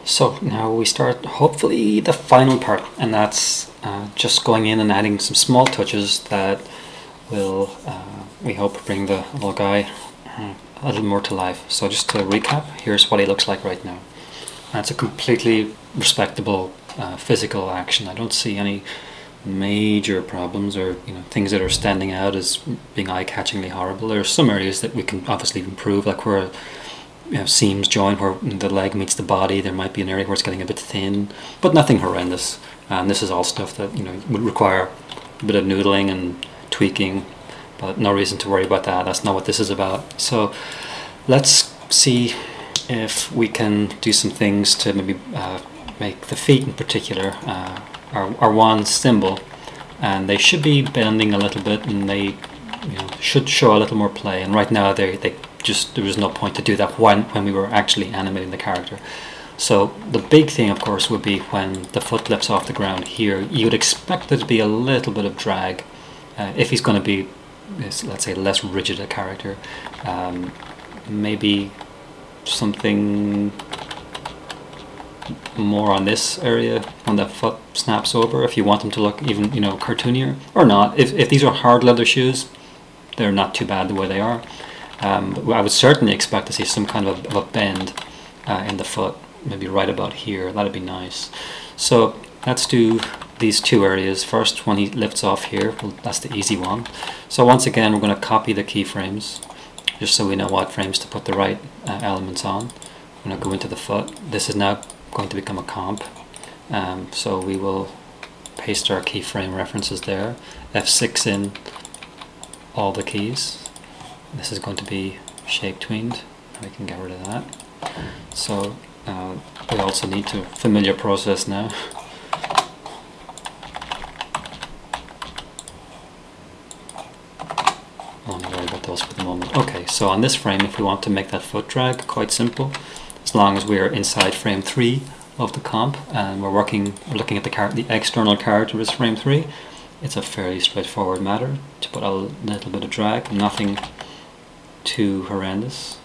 So now we start hopefully the final part, and that's just going in and adding some small touches that will, we hope, bring the little guy a little more to life. So just to recap, here's what he looks like right now. That's a completely respectable physical action. I don't see any major problems or things that are standing out as being eye-catchingly horrible. There are some areas that we can obviously improve, like where seams join where the leg meets the body. There might be an area where it's getting a bit thin, but nothing horrendous. And this is all stuff that would require a bit of noodling and tweaking, but no reason to worry about that. That's not what this is about. So let's see if we can do some things to maybe make the feet in particular our one symbol, and they should be bending a little bit, and they should show a little more play. And right now there was no point to do that when we were actually animating the character. So the big thing, of course, would be when the foot lifts off the ground here. You would expect there to be a little bit of drag if he's going to be, let's say, less rigid a character. Maybe something more on this area when the foot snaps over, if you want them to look even cartoonier, or not. If these are hard leather shoes, they're not too bad the way they are. But I would certainly expect to see some kind of a bend in the foot, maybe right about here. That'd be nice. So let's do these two areas first. When he lifts off here, well, that's the easy one. So once again, we're going to copy the keyframes just so we know what frames to put the right elements on. I'm going to go into the foot. This is now going to become a comp, so we will paste our keyframe references there, F6 in all the keys. This is going to be shape tweened. We can get rid of that. So we also need to familiar process now. I'll not worry about those for the moment. Okay, so on this frame, if we want to make that foot drag, quite simple. As long as we're inside frame 3 of the comp and we're looking at the external character as frame 3, it's a fairly straightforward matter to put a little bit of drag, nothing too horrendous,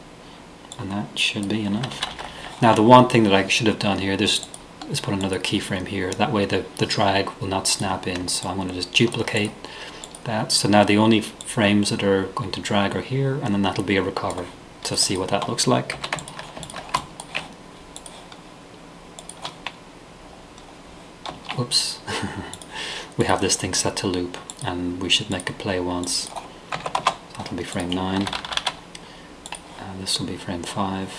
and that should be enough. Now the one thing that I should have done here is put another keyframe here. That way the drag will not snap in, so I'm going to just duplicate that. So now the only frames that are going to drag are here, and then that'll be a recover. So see what that looks like. Oops. We have this thing set to loop, and we should make it play once. That'll be frame 9, and this will be frame 5.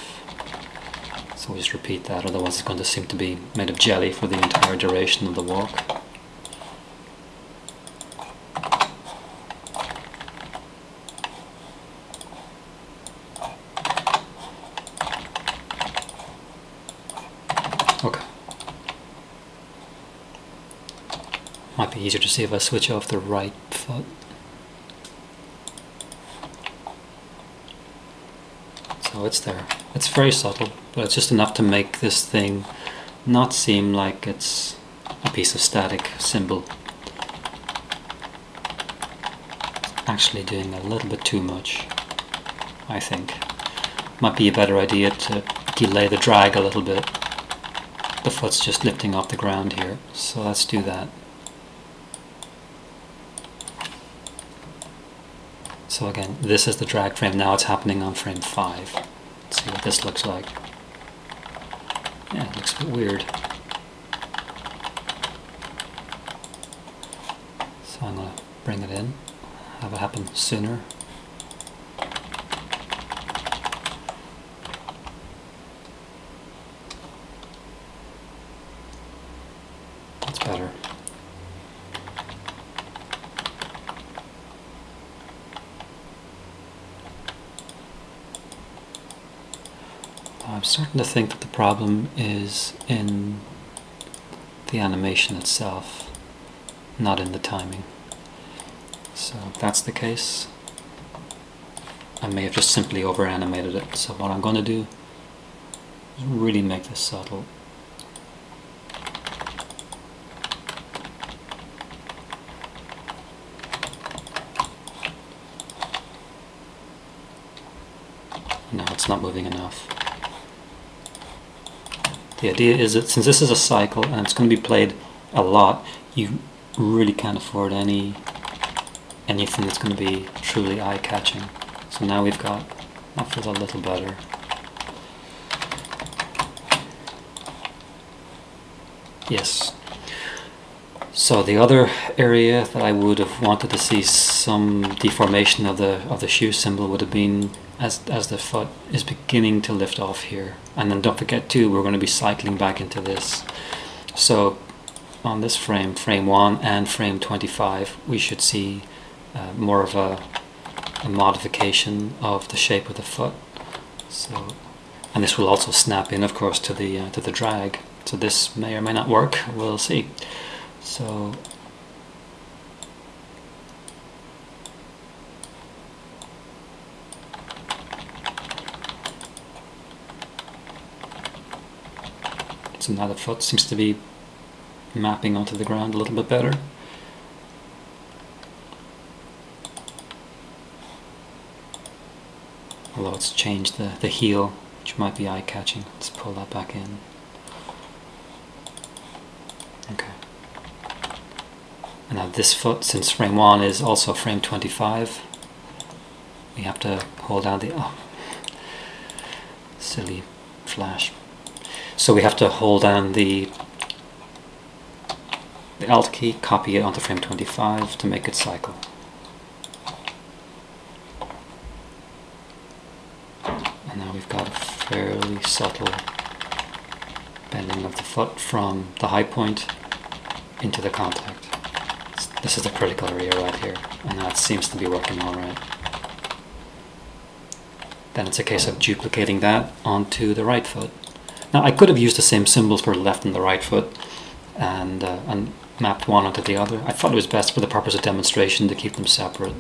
So we'll just repeat that, otherwise it's going to seem to be made of jelly for the entire duration of the walk. Okay. Might be easier to see if I switch off the right foot. So it's there. It's very subtle, but it's just enough to make this thing not seem like it's a piece of static symbol. It's actually doing a little bit too much, I think. Might be a better idea to delay the drag a little bit. The foot's just lifting off the ground here, so let's do that. So again, this is the drag frame. Now it's happening on frame 5. Let's see what this looks like. Yeah, it looks a bit weird. So I'm going to bring it in, have it happen sooner. That's better. I'm starting to think that the problem is in the animation itself, not in the timing. So if that's the case, I may have just simply over animated it. So what I'm going to do is really make this subtle. No, it's not moving enough. The idea is that since this is a cycle and it's going to be played a lot, you really can't afford anything that's going to be truly eye-catching. So now we've got, that feels a little better. Yes. So the other area that I would have wanted to see some deformation of the shoe symbol would have been as the foot is beginning to lift off here. And then don't forget too, we're going to be cycling back into this. So on this frame, frame 1 and frame 25, we should see more of a modification of the shape of the foot. So, and this will also snap in, of course, to the drag. So this may or may not work. We'll see. So now the foot seems to be mapping onto the ground a little bit better. Although it's changed the heel, which might be eye-catching. Let's pull that back in. Okay. And now this foot, since frame 1 is also frame 25, we have to hold down the... oh, silly flash. So we have to hold down the Alt key, copy it onto frame 25 to make it cycle. And now we've got a fairly subtle bending of the foot from the high point into the contact. This is the critical area right here, and that seems to be working all right. Then it's a case of duplicating that onto the right foot. Now I could have used the same symbols for the left and the right foot and mapped one onto the other. I thought it was best for the purpose of demonstration to keep them separate,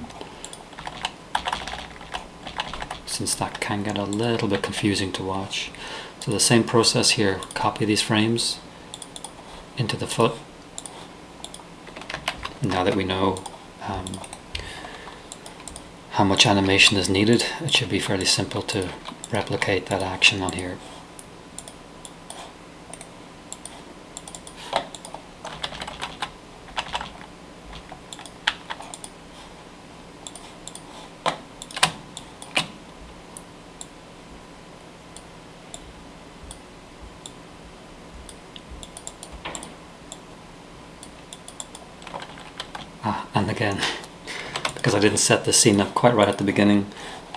since that can get a little bit confusing to watch. So the same process here, copy these frames into the foot. Now that we know how much animation is needed, it should be fairly simple to replicate that action on here. And again, because I didn't set the scene up quite right at the beginning,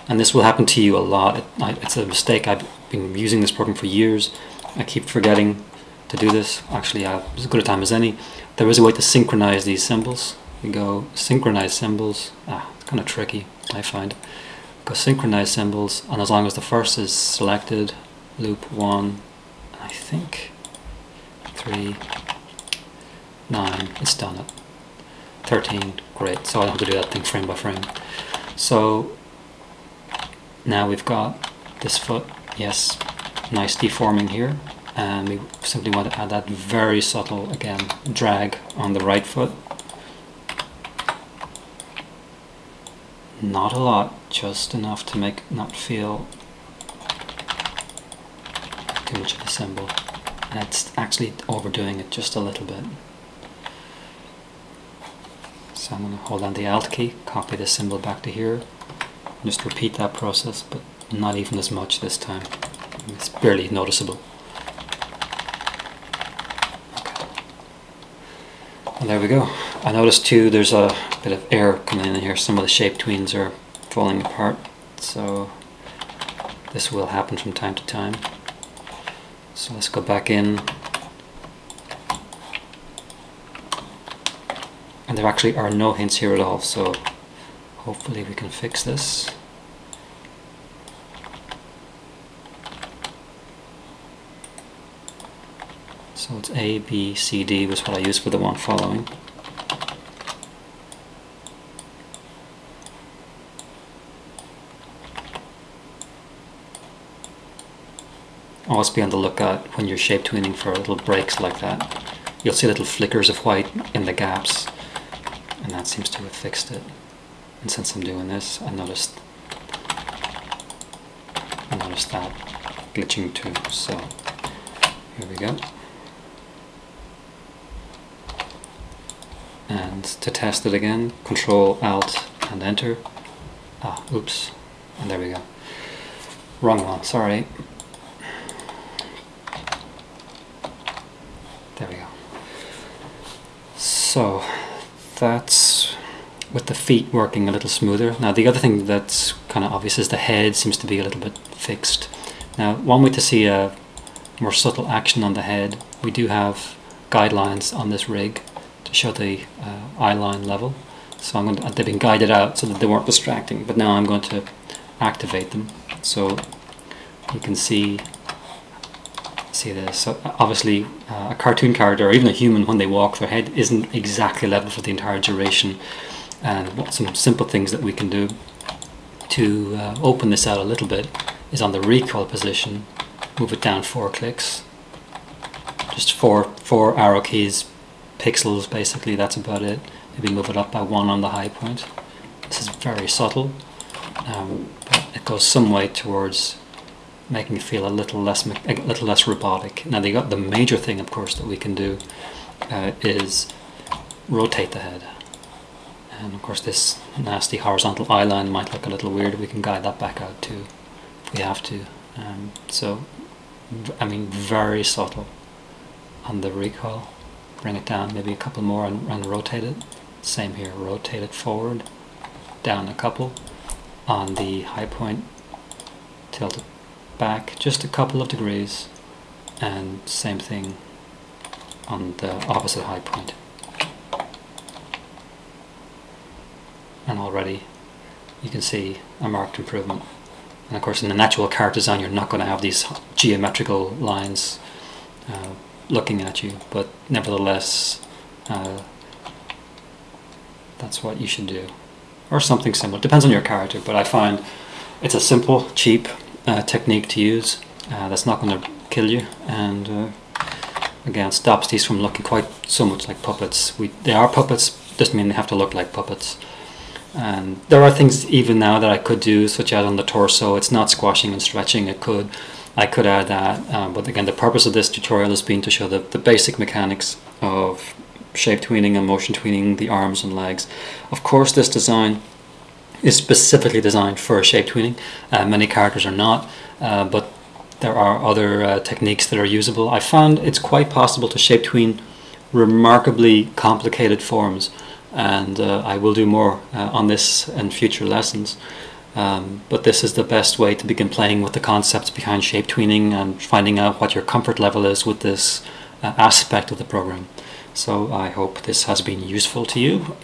and this will happen to you a lot. It's a mistake. I've been using this program for years. I keep forgetting to do this. Actually, it's as good a time as any. There is a way to synchronize these symbols. You go synchronize symbols. It's kind of tricky, I find. Go synchronize symbols, and as long as the first is selected, loop 1, I think 3, 9, it's done it. 13, great, so I don't have to do that thing frame by frame. So now we've got this foot, yes, nice deforming here, and we simply want to add that very subtle, again, drag on the right foot. Not a lot, just enough to make it not feel too much of a symbol. And it's actually overdoing it just a little bit. So I'm going to hold down the Alt key, copy the symbol back to here, just repeat that process, but not even as much this time. It's barely noticeable. Okay. And there we go. I noticed too there's a bit of air coming in here. Some of the shape tweens are falling apart, so this will happen from time to time. So let's go back in. And there actually are no hints here at all, so hopefully we can fix this. So it's A, B, C, D was what I used for the one following. Always be on the lookout when you're shape tweening for little breaks like that. You'll see little flickers of white in the gaps, and that seems to have fixed it. And since I'm doing this, I noticed that glitching too. So Here we go. And to test it again, Control Alt and Enter. Ah, oops. And there we go. Wrong one, sorry. There we go. So that's with the feet working a little smoother. Now the other thing that's kind of obvious is the head seems to be a little bit fixed. Now one way to see a more subtle action on the head, we do have guidelines on this rig to show the eye line level. So they've been guided out so that they weren't distracting, but now I'm going to activate them. So you can see this. So obviously a cartoon character or even a human, when they walk, their head isn't exactly level for the entire duration. And some simple things that we can do to open this out a little bit is on the recoil position, move it down 4 clicks. Just four arrow keys, pixels basically, that's about it. Maybe move it up by 1 on the high point. This is very subtle. But it goes some way towards making it feel a little less robotic. Now the major thing, of course, that we can do is rotate the head. And of course this nasty horizontal eye line might look a little weird. We can guide that back out too if we have to. So, I mean, very subtle on the recoil. Bring it down maybe a couple more and rotate it. Same here, rotate it forward, down a couple. On the high point, tilt it back just a couple of degrees, and same thing on the opposite high point. And already you can see a marked improvement. And of course in the natural character design you're not going to have these geometrical lines looking at you, but nevertheless that's what you should do, or something similar. Depends on your character, but I find it's a simple, cheap technique to use that's not going to kill you, and again stops these from looking quite so much like puppets. They are puppets, doesn't mean they have to look like puppets. And there are things even now that I could do, such as on the torso. It's not squashing and stretching. I could add that, but again the purpose of this tutorial has been to show the basic mechanics of shape tweening and motion tweening the arms and legs. Of course this design is specifically designed for shape tweening. Many characters are not, but there are other techniques that are usable. I found it's quite possible to shape tween remarkably complicated forms, and I will do more on this in future lessons. But this is the best way to begin playing with the concepts behind shape tweening and finding out what your comfort level is with this aspect of the program. So I hope this has been useful to you.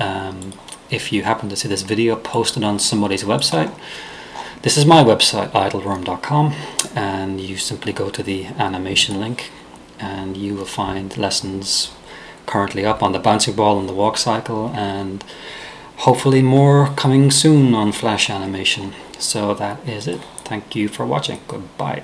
If you happen to see this video posted on somebody's website, this is my website, idleworm.com, and you simply go to the animation link and you will find lessons currently up on the bouncing ball and the walk cycle, and hopefully more coming soon on Flash animation. So that is it. Thank you for watching. Goodbye.